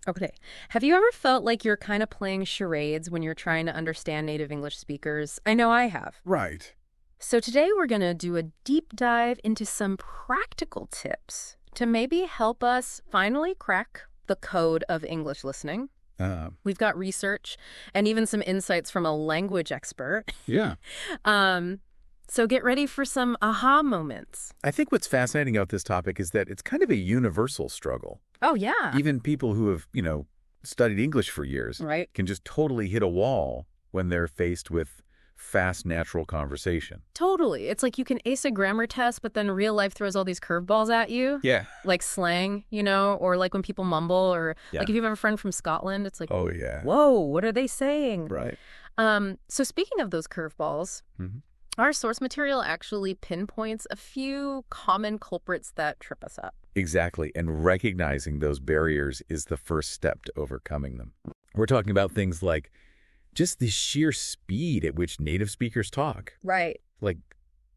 Okay. Have you ever felt like you're kind of playing charades when you're trying to understand native English speakers? I know I have. Right. So today we're going to do a deep dive into some practical tips to maybe help us finally crack the code of English listening. We've got research and even some insights from a language expert. Yeah. So get ready for some aha moments. I think what's fascinating about this topic is that it's kind of a universal struggle. Oh, yeah. Even people who have, studied English for years Right. can just totally hit a wall when they're faced with fast, natural conversation. Totally. It's like you can ace a grammar test, but then real life throws all these curveballs at you. Yeah. Like slang, or like when people mumble, or Yeah. like if you have a friend from Scotland, it's like, Oh, yeah. whoa, what are they saying? Right. So speaking of those curveballs, Mhm. our source material actually pinpoints a few common culprits that trip us up. Exactly. And recognizing those barriers is the first step to overcoming them. We're talking about things like just the sheer speed at which native speakers talk, Right. like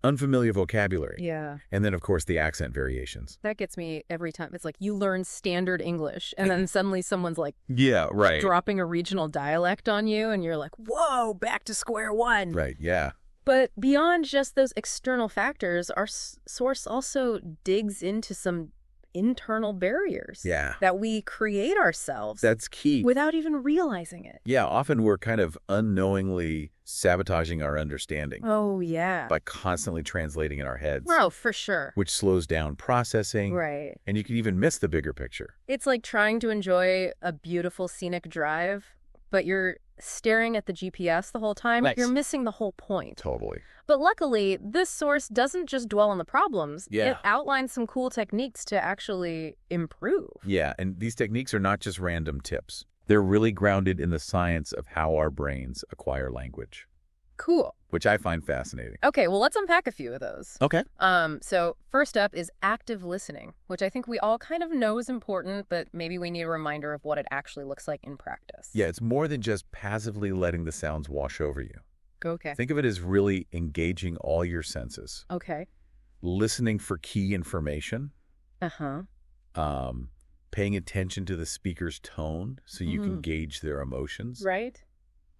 unfamiliar vocabulary. Yeah. And then, of course, the accent variations. That gets me every time. It's like you learn standard English, and then suddenly someone's like Yeah, right. dropping a regional dialect on you, and you're like, whoa, back to square one. Right, yeah. But beyond just those external factors, our source also digs into some internal barriers Yeah. that we create ourselves That's key. without even realizing it. Yeah, often we're kind of unknowingly sabotaging our understanding Oh, yeah. by constantly translating in our heads, Oh, for sure. which slows down processing, Right. and you can even miss the bigger picture. It's like trying to enjoy a beautiful scenic drive, but you're staring at the GPS the whole time. Nice. You're missing the whole point. Totally. But luckily, this source doesn't just dwell on the problems. Yeah. It outlines some cool techniques to actually improve. Yeah, and these techniques are not just random tips. They're really grounded in the science of how our brains acquire language, Cool. which I find fascinating. Okay, well, let's unpack a few of those. Okay. So first up is active listening, which I think we all kind of know is important, but maybe we need a reminder of what it actually looks like in practice. Yeah, it's more than just passively letting the sounds wash over you. Okay. Think of it as really engaging all your senses, Okay. listening for key information, Uh-huh. paying attention to the speaker's tone so you can Mhm. gauge their emotions, Right?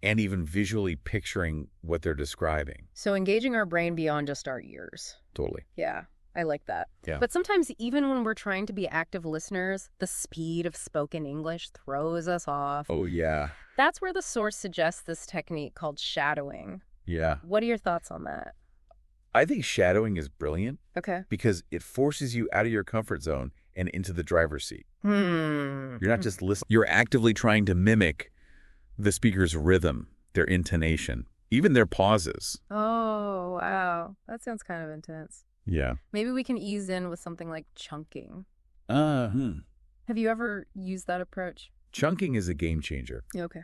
and even visually picturing what they're describing. So engaging our brain beyond just our ears. Totally. Yeah, I like that. Yeah. But sometimes even when we're trying to be active listeners, the speed of spoken English throws us off. Oh, yeah. That's where the source suggests this technique called shadowing. Yeah. What are your thoughts on that? I think shadowing is brilliant Okay. because it forces you out of your comfort zone and into the driver's seat. You're not just listening. You're actively trying to mimic the speaker's rhythm, their intonation, even their pauses. Oh, wow. That sounds kind of intense. Yeah. Maybe we can ease in with something like chunking. Uh-huh. Have you ever used that approach? Chunking is a game changer, Okay.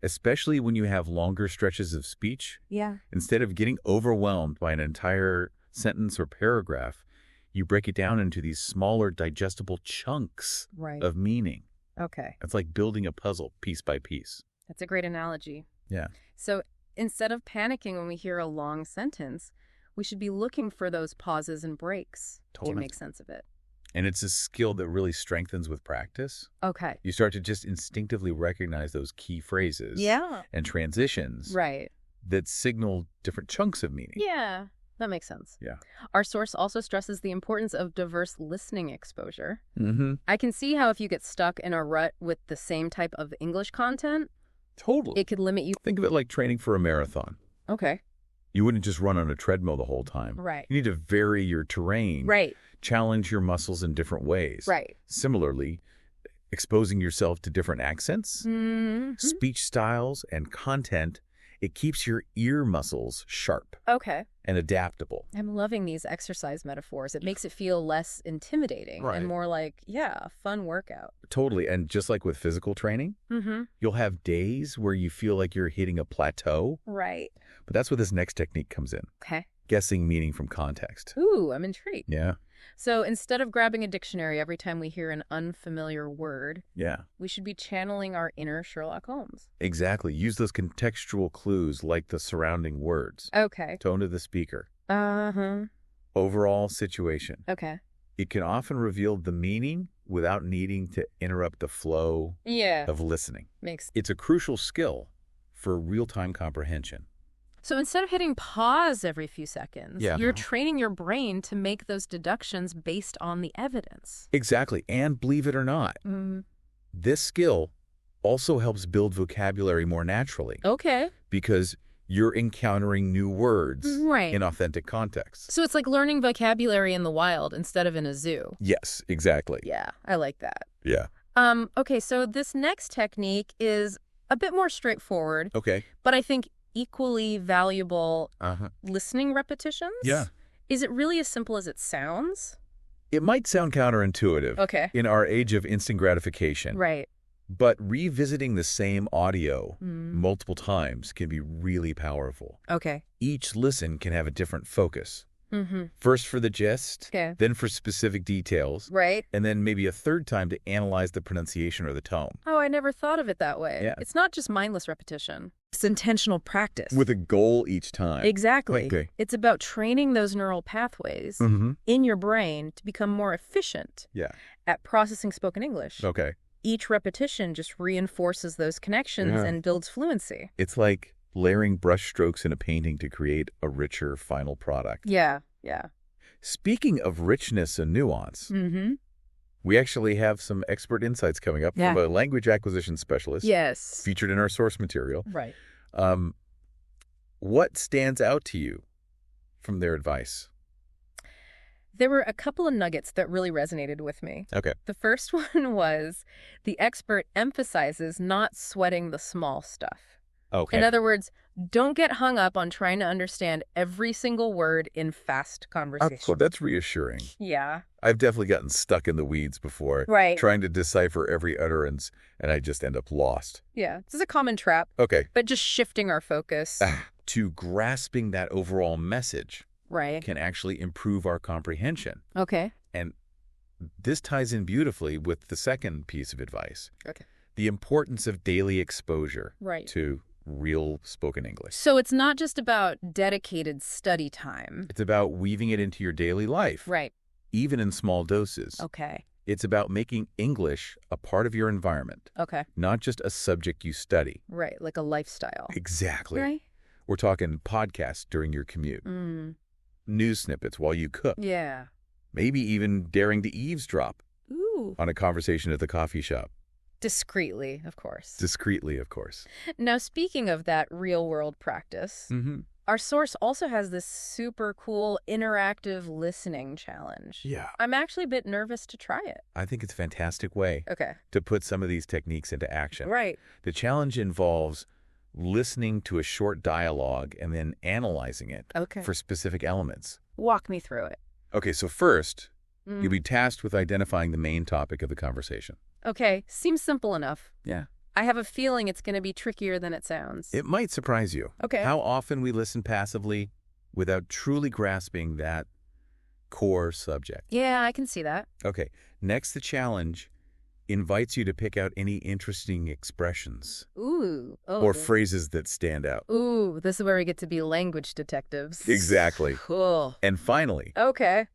especially when you have longer stretches of speech. Yeah. Instead of getting overwhelmed by an entire sentence or paragraph, you break it down into these smaller, digestible chunks Right. of meaning. Okay. It's like building a puzzle piece by piece. That's a great analogy. Yeah. So instead of panicking when we hear a long sentence, we should be looking for those pauses and breaks Totally. to make sense of it. And it's a skill that really strengthens with practice. Okay. You start to just instinctively recognize those key phrases Yeah. and transitions Right. that signal different chunks of meaning. Yeah. That makes sense. Yeah. Our source also stresses the importance of diverse listening exposure. Mm-hmm. I can see how if you get stuck in a rut with the same type of English content, Totally. it could limit you. Think of it like training for a marathon. Okay. You wouldn't just run on a treadmill the whole time. Right. You need to vary your terrain. Right. Challenge your muscles in different ways. Right. Similarly, exposing yourself to different accents, Mm-hmm. speech styles, and content, it keeps your ear muscles sharp Okay. and adaptable. I'm loving these exercise metaphors. It makes it feel less intimidating Right. and more like, yeah, a fun workout. Totally. And just like with physical training, Mm-hmm. you'll have days where you feel like you're hitting a plateau, Right. but that's where this next technique comes in. Okay. Guessing meaning from context. Ooh, I'm intrigued. Yeah. So instead of grabbing a dictionary every time we hear an unfamiliar word, Yeah. we should be channeling our inner Sherlock Holmes. Exactly. Use those contextual clues like the surrounding words, Okay. tone of the speaker, Uh-huh. overall situation. Okay. It can often reveal the meaning without needing to interrupt the flow of listening. It's a crucial skill for real-time comprehension. So instead of hitting pause every few seconds, you're training your brain to make those deductions based on the evidence. Exactly. And believe it or not, this skill also helps build vocabulary more naturally. Okay. Because you're encountering new words in authentic contexts. So it's like learning vocabulary in the wild instead of in a zoo. Yes, exactly. Yeah, I like that. Yeah. Okay, so this next technique is a bit more straightforward. Okay. But I think equally valuable listening repetitions. Yeah. Is it really as simple as it sounds? It might sound counterintuitive in our age of instant gratification. Right. But revisiting the same audio multiple times can be really powerful. Okay. Each listen can have a different focus. First for the gist, then for specific details, and then maybe a third time to analyze the pronunciation or the tone. Oh, I never thought of it that way. Yeah. It's not just mindless repetition. It's intentional practice. With a goal each time. Exactly. Okay. It's about training those neural pathways in your brain to become more efficient at processing spoken English. Okay. Each repetition just reinforces those connections and builds fluency. It's like layering brush strokes in a painting to create a richer final product. Yeah. Speaking of richness and nuance, we actually have some expert insights coming up from a language acquisition specialist. Yes. Featured in our source material. Right. What stands out to you from their advice? There were a couple of nuggets that really resonated with me. Okay. The first one was the expert emphasizes not sweating the small stuff. Okay. In other words, don't get hung up on trying to understand every single word in fast conversation. Well, that's reassuring. Yeah. I've definitely gotten stuck in the weeds before. Right. Trying to decipher every utterance, and I just end up lost. Yeah. This is a common trap. Okay. But just shifting our focus. To grasping that overall message. Right. Can actually improve our comprehension. Okay. And this ties in beautifully with the second piece of advice. Okay. The importance of daily exposure right. to real spoken English. So it's not just about dedicated study time. It's about weaving it into your daily life. Right. Even in small doses. Okay. It's about making English a part of your environment. Okay. Not just a subject you study. Right. Like a lifestyle. Exactly. Right. We're talking podcasts during your commute. News snippets while you cook. Yeah. Maybe even daring to eavesdrop. Ooh. On a conversation at the coffee shop. Discreetly, of course. Discreetly, of course. Now, speaking of that real-world practice, our source also has this super cool interactive listening challenge. Yeah. I'm actually a bit nervous to try it. I think it's a fantastic way to put some of these techniques into action. Right. The challenge involves listening to a short dialogue and then analyzing it for specific elements. Walk me through it. Okay, so first, you'll be tasked with identifying the main topic of the conversation. Okay, seems simple enough. Yeah. I have a feeling it's going to be trickier than it sounds. It might surprise you. Okay. How often we listen passively without truly grasping that core subject. Yeah, I can see that. Okay, next the challenge invites you to pick out any interesting expressions. Ooh. Oh. Or phrases that stand out. Ooh, this is where we get to be language detectives. Exactly. Cool. And finally,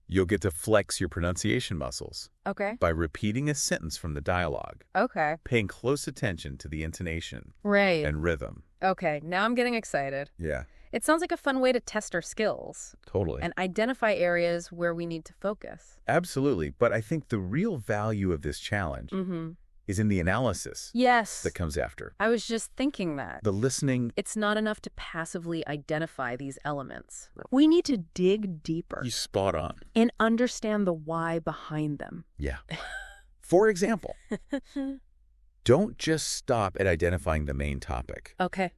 you'll get to flex your pronunciation muscles. Okay. By repeating a sentence from the dialogue. Okay. Paying close attention to the intonation. Right. And rhythm. Okay, now I'm getting excited. Yeah. It sounds like a fun way to test our skills. Totally. And identify areas where we need to focus. Absolutely. But I think the real value of this challenge is in the analysis that comes after. I was just thinking that. The listening. It's not enough to passively identify these elements. We need to dig deeper. You spot on. And understand the why behind them. Yeah. For example, don't just stop at identifying the main topic. Okay.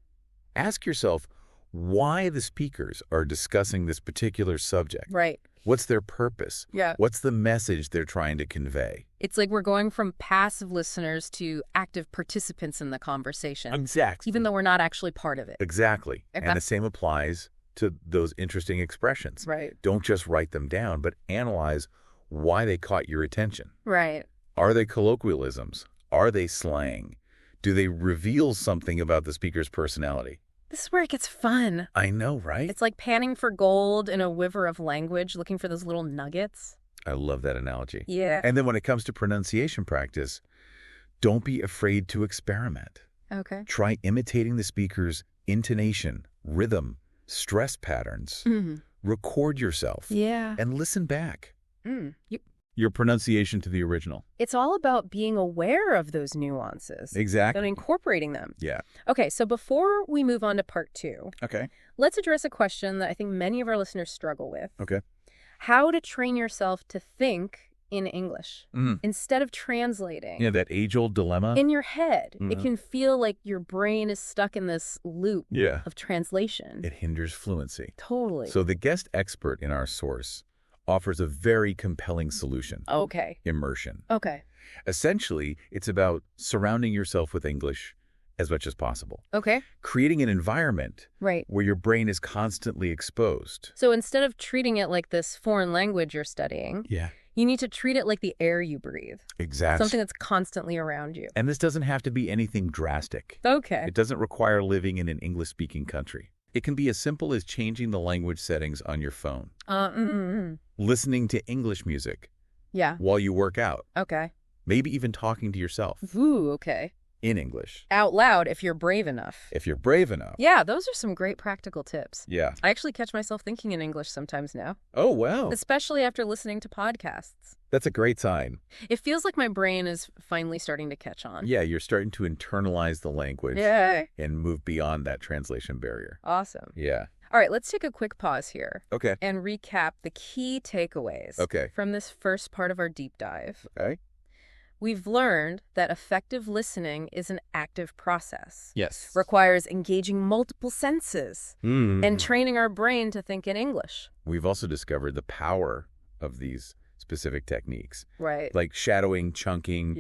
Ask yourself why the speakers are discussing this particular subject. Right. What's their purpose? Yeah. What's the message they're trying to convey? It's like we're going from passive listeners to active participants in the conversation. Exactly. Even though we're not actually part of it. Exactly. And the same applies to those interesting expressions. Right. Don't just write them down, but analyze why they caught your attention. Right. Are they colloquialisms? Are they slang? Do they reveal something about the speaker's personality? This is where it gets fun. I know, right? It's like panning for gold in a river of language, looking for those little nuggets. I love that analogy. Yeah. And then when it comes to pronunciation practice, don't be afraid to experiment. Okay. Try imitating the speaker's intonation, rhythm, stress patterns. Mm-hmm. Record yourself. Yeah. And listen back. Your pronunciation to the original. It's all about being aware of those nuances. Exactly. And incorporating them. Yeah. Okay, so before we move on to part 2, Okay. let's address a question that I think many of our listeners struggle with. Okay. How to train yourself to think in English instead of translating. Yeah, that age-old dilemma. In your head. It can feel like your brain is stuck in this loop of translation. It hinders fluency. Totally. So the guest expert in our source offers a very compelling solution. Okay. Immersion. Okay. Essentially, it's about surrounding yourself with English as much as possible. Okay. Creating an environment where your brain is constantly exposed. So instead of treating it like this foreign language you're studying, you need to treat it like the air you breathe. Exactly. Something that's constantly around you. And this doesn't have to be anything drastic. Okay. It doesn't require living in an English-speaking country. It can be as simple as changing the language settings on your phone. Listening to English music. Yeah. While you work out. Okay. Maybe even talking to yourself. Ooh, okay. In English. Out loud if you're brave enough. If you're brave enough. Yeah, those are some great practical tips. Yeah. I actually catch myself thinking in English sometimes now. Oh, wow. Especially after listening to podcasts. That's a great sign. It feels like my brain is finally starting to catch on. Yeah, you're starting to internalize the language. Yay. And move beyond that translation barrier. Awesome. Yeah. All right, let's take a quick pause here. Okay. And recap the key takeaways from this first part of our deep dive. Okay. We've learned that effective listening is an active process. Yes. Requires engaging multiple senses and training our brain to think in English. We've also discovered the power of these specific techniques. Right. Like shadowing, chunking,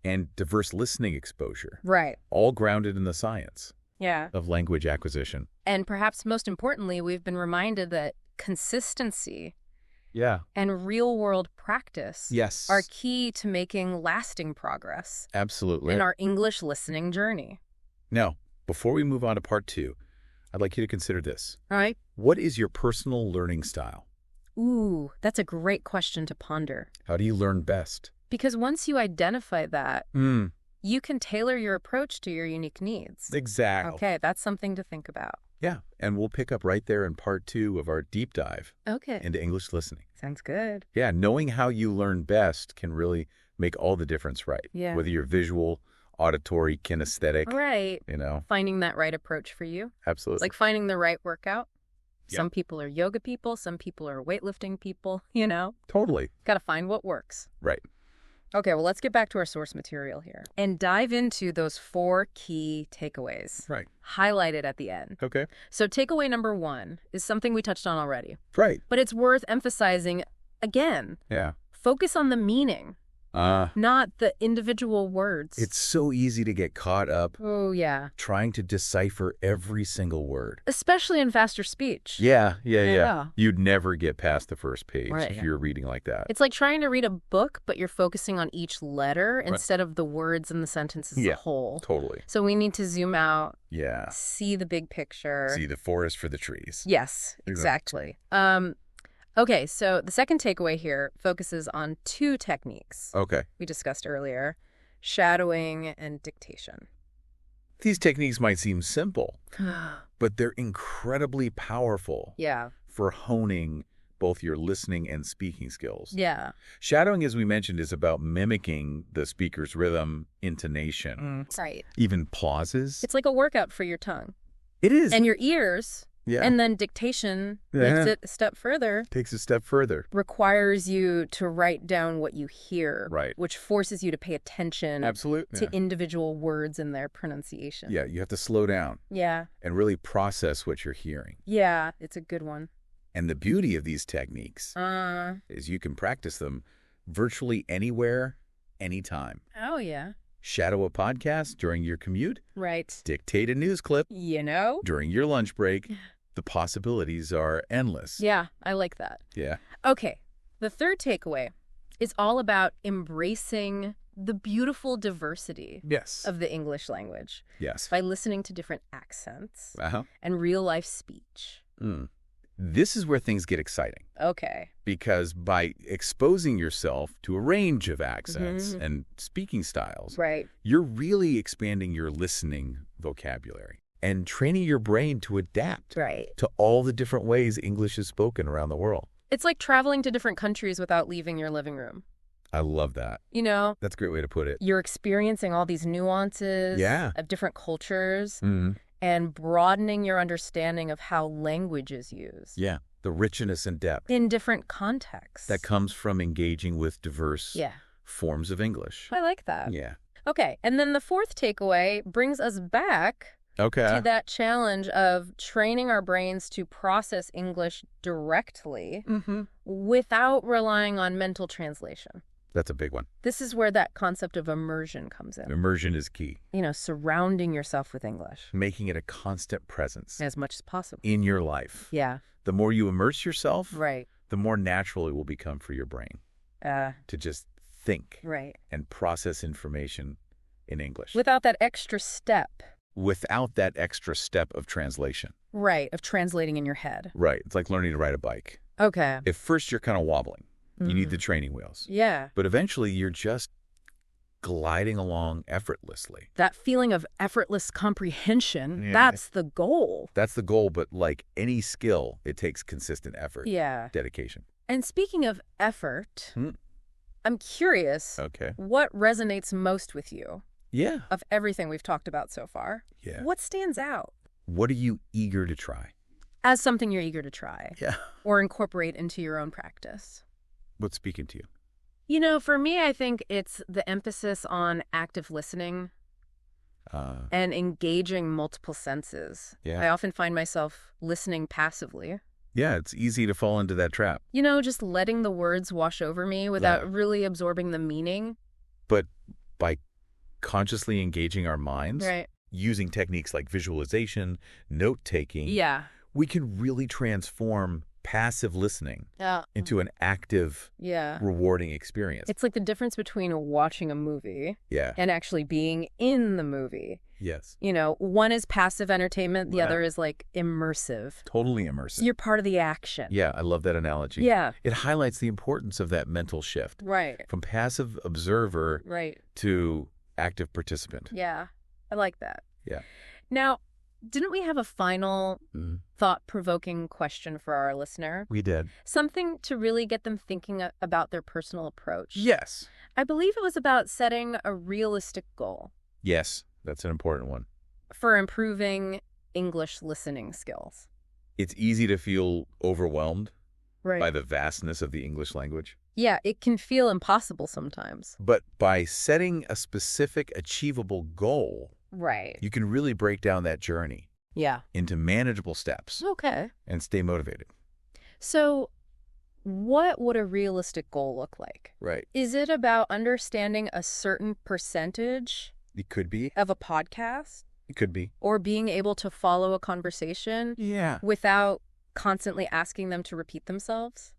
and diverse listening exposure. Right. All grounded in the science of language acquisition. And perhaps most importantly, we've been reminded that consistency and real-world practice are key to making lasting progress. Absolutely. In our English listening journey. Now, before we move on to part 2, I'd like you to consider this. All right. What is your personal learning style? Ooh, that's a great question to ponder. How do you learn best? Because once you identify that, you can tailor your approach to your unique needs. Exactly. Okay, that's something to think about. Yeah, and we'll pick up right there in part 2 of our deep dive into English listening. Sounds good. Yeah, knowing how you learn best can really make all the difference, right? Yeah. Whether you're visual, auditory, kinesthetic. Right. You know. Finding that right approach for you. Absolutely. It's like finding the right workout. Some people are yoga people. Some people are weightlifting people, you know. Totally. Got to find what works. Right. Okay, well, let's get back to our source material here and dive into those 4 key takeaways. Right. Highlighted at the end. Okay. So takeaway number 1 is something we touched on already. Right. But it's worth emphasizing again. Yeah. Focus on the meaning, not the individual words. It's so easy to get caught up trying to decipher every single word. Especially in faster speech. Yeah. You'd never get past the first page if you're reading like that. It's like trying to read a book, but you're focusing on each letter instead of the words and the sentences as a whole. Totally. So we need to zoom out. Yeah. See the big picture. See the forest for the trees. Yes, exactly. Okay, so the second takeaway here focuses on 2 techniques we discussed earlier, shadowing and dictation. These techniques might seem simple, but they're incredibly powerful for honing both your listening and speaking skills. Yeah. Shadowing, as we mentioned, is about mimicking the speaker's rhythm, intonation, right. even pauses. It's like a workout for your tongue. It is. And your ears. Yeah. And then dictation takes it a step further. Takes a step further. Requires you to write down what you hear. Right. Which forces you to pay attention to individual words and their pronunciation. Yeah, you have to slow down. Yeah. And really process what you're hearing. Yeah, it's a good one. And the beauty of these techniques is you can practice them virtually anywhere, anytime. Oh, yeah. Shadow a podcast during your commute. Right. Dictate a news clip. You know. During your lunch break. The possibilities are endless. Yeah, I like that. Yeah. Okay. The third takeaway is all about embracing the beautiful diversity of the English language. Yes. By listening to different accents and real-life speech. This is where things get exciting. Okay. Because by exposing yourself to a range of accents and speaking styles, right, you're really expanding your listening vocabulary and training your brain to adapt to all the different ways English is spoken around the world. It's like traveling to different countries without leaving your living room. I love that. You know? That's a great way to put it. You're experiencing all these nuances of different cultures and broadening your understanding of how language is used. Yeah, the richness and depth. In different contexts. That comes from engaging with diverse forms of English. I like that. Yeah. Okay, and then the fourth takeaway brings us back to that challenge of training our brains to process English directly without relying on mental translation. That's a big one. This is where that concept of immersion comes in. Immersion is key. You know, surrounding yourself with English. Making it a constant presence. As much as possible. In your life. Yeah. The more you immerse yourself, the more natural it will become for your brain to just think and process information in English. Without that extra step. Without that extra step of translation. Right, of translating in your head. Right. It's like learning to ride a bike. Okay. At first, you're kind of wobbling. You need the training wheels. Yeah. But eventually, you're just gliding along effortlessly. That feeling of effortless comprehension, that's the goal. That's the goal, but like any skill, it takes consistent effort. Yeah. Dedication. And speaking of effort, I'm curious what resonates most with you of everything we've talked about so far. Yeah. What stands out? What are you eager to try? As something you're eager to try. Yeah. Or incorporate into your own practice. What's speaking to you? You know, for me, I think it's the emphasis on active listening and engaging multiple senses. Yeah. I often find myself listening passively. Yeah, it's easy to fall into that trap. You know, just letting the words wash over me without really absorbing the meaning. But by consciously engaging our minds, using techniques like visualization, note-taking, we can really transform passive listening into an active, rewarding experience. It's like the difference between watching a movie and actually being in the movie. Yes. You know, one is passive entertainment, the other is like immersive. Totally immersive. You're part of the action. Yeah, I love that analogy. Yeah. It highlights the importance of that mental shift. Right. From passive observer to active participant. Yeah, I like that. Yeah. Now, didn't we have a final thought-provoking question for our listener? We did. Something to really get them thinking about their personal approach. Yes. I believe it was about setting a realistic goal. Yes, that's an important one. For improving English listening skills. It's easy to feel overwhelmed by the vastness of the English language. Yeah, it can feel impossible sometimes. But by setting a specific, achievable goal, you can really break down that journey into manageable steps. Okay. And stay motivated. So what would a realistic goal look like? Right. Is it about understanding a certain percentage? It could be. Of a podcast? It could be. Or being able to follow a conversation? Yeah. Without constantly asking them to repeat themselves?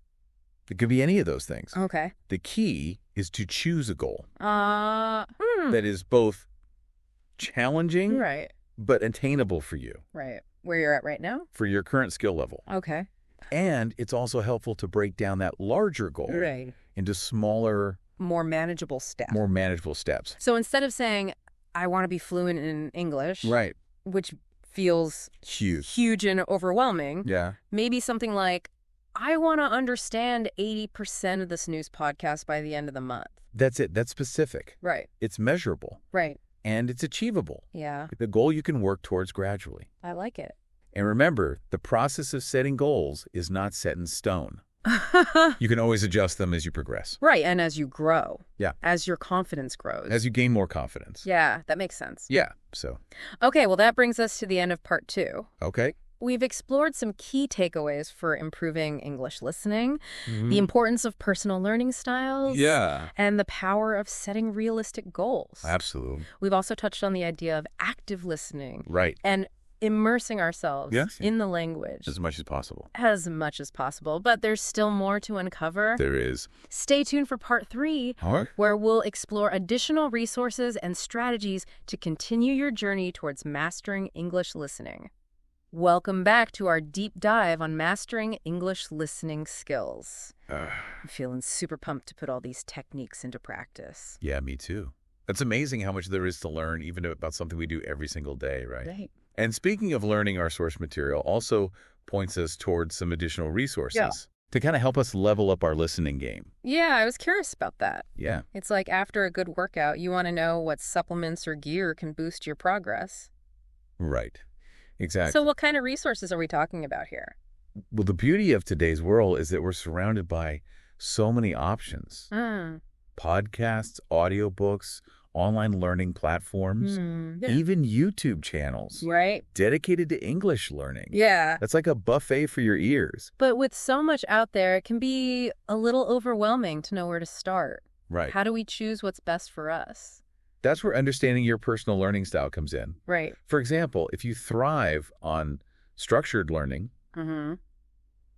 It could be any of those things. Okay. The key is to choose a goal that is both challenging but attainable for you. Right. Where you're at right now? For your current skill level. Okay. And it's also helpful to break down that larger goal into smaller, more manageable steps. More manageable steps. So instead of saying, I want to be fluent in English, which feels huge and overwhelming, maybe something like, I want to understand 80% of this news podcast by the end of the month. That's it. That's specific. Right. It's measurable. Right. And it's achievable. Yeah. The goal you can work towards gradually. I like it. And remember, the process of setting goals is not set in stone. You can always adjust them as you progress. Right. And as you grow. Yeah. As your confidence grows. As you gain more confidence. Yeah, that makes sense. Yeah. So. Okay. Well, that brings us to the end of part 2. Okay. We've explored some key takeaways for improving English listening, the importance of personal learning styles, and the power of setting realistic goals. Absolutely. We've also touched on the idea of active listening. Right. And immersing ourselves in the language. As much as possible. As much as possible. But there's still more to uncover. There is. Stay tuned for part 3, where we'll explore additional resources and strategies to continue your journey towards mastering English listening. Welcome back to our deep dive on mastering English listening skills. I'm feeling super pumped to put all these techniques into practice. Yeah, me too. It's amazing how much there is to learn, even about something we do every single day, right? Right. And speaking of learning, our source material also points us towards some additional resources to kind of help us level up our listening game. Yeah, I was curious about that. Yeah. It's like after a good workout, you want to know what supplements or gear can boost your progress. Right. Exactly. So what kind of resources are we talking about here? Well, the beauty of today's world is that we're surrounded by so many options. Podcasts, audiobooks, online learning platforms, even YouTube channels. Right. Dedicated to English learning. Yeah. That's like a buffet for your ears. But with so much out there, it can be a little overwhelming to know where to start. Right. How do we choose what's best for us? That's where understanding your personal learning style comes in. Right. For example, if you thrive on structured learning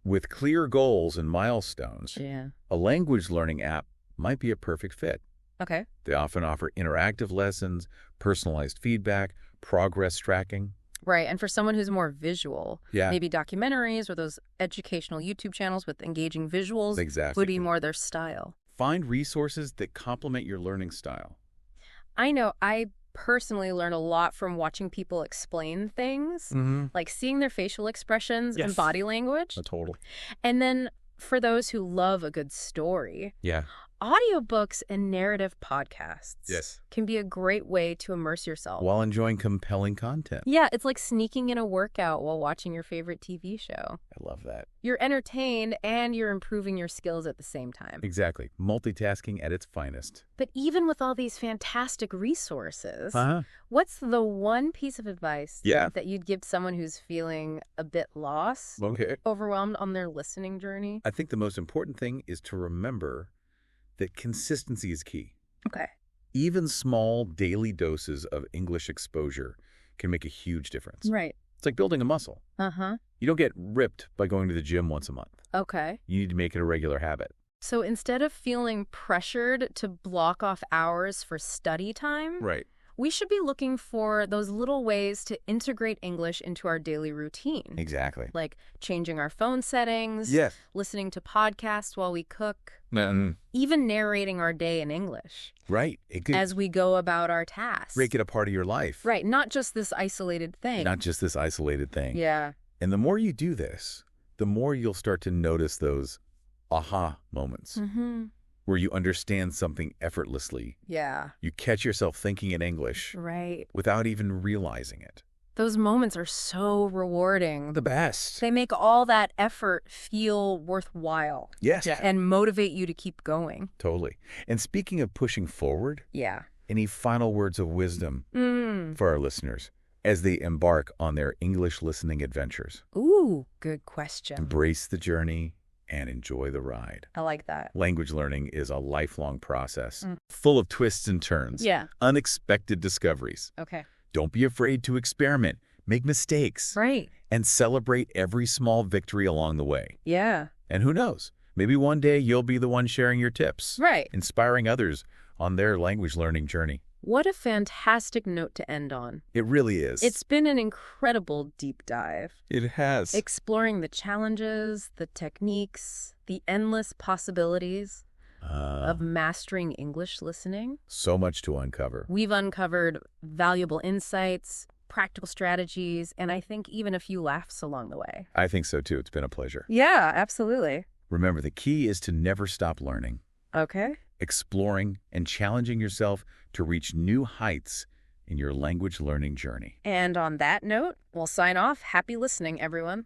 with clear goals and milestones, a language learning app might be a perfect fit. Okay. They often offer interactive lessons, personalized feedback, progress tracking. Right. And for someone who's more visual, Yeah. maybe documentaries or those educational YouTube channels with engaging visuals would be more their style. Find resources that complement your learning style. I know I personally learn a lot from watching people explain things, like seeing their facial expressions and body language. Totally. And then for those who love a good story, audiobooks and narrative podcasts can be a great way to immerse yourself while enjoying compelling content. Yeah, it's like sneaking in a workout while watching your favorite TV show. I love that. You're entertained and you're improving your skills at the same time. Exactly. Multitasking at its finest. But even with all these fantastic resources, what's the one piece of advice that you'd give someone who's feeling a bit lost, overwhelmed on their listening journey? I think the most important thing is to remember that consistency is key. Okay. Even small daily doses of English exposure can make a huge difference. Right. It's like building a muscle. You don't get ripped by going to the gym once a month. Okay. You need to make it a regular habit. So instead of feeling pressured to block off hours for study time, we should be looking for those little ways to integrate English into our daily routine. Exactly. Like changing our phone settings, listening to podcasts while we cook, even narrating our day in English. Right. As we go about our tasks. Make it a part of your life. Right. Not just this isolated thing. Not just this isolated thing. Yeah. And the more you do this, the more you'll start to notice those aha moments. Where you understand something effortlessly. Yeah. You catch yourself thinking in English. Right. Without even realizing it. Those moments are so rewarding. The best. They make all that effort feel worthwhile. Yes. And motivate you to keep going. Totally. And speaking of pushing forward. Yeah. Any final words of wisdom for our listeners as they embark on their English listening adventures? Ooh, good question. Embrace the journey and enjoy the ride. I like that. Language learning is a lifelong process, full of twists and turns, unexpected discoveries. Okay. Don't be afraid to experiment, make mistakes, and celebrate every small victory along the way. Yeah. And who knows, maybe one day you'll be the one sharing your tips, inspiring others on their language learning journey. What a fantastic note to end on. It really is. It's been an incredible deep dive. It has. Exploring the challenges, the techniques, the endless possibilities of mastering English listening. So much to uncover. We've uncovered valuable insights, practical strategies, and I think even a few laughs along the way. I think so too. It's been a pleasure. Yeah, absolutely. Remember, the key is to never stop learning. Okay. Exploring and challenging yourself to reach new heights in your language learning journey. And on that note, we'll sign off. Happy listening, everyone.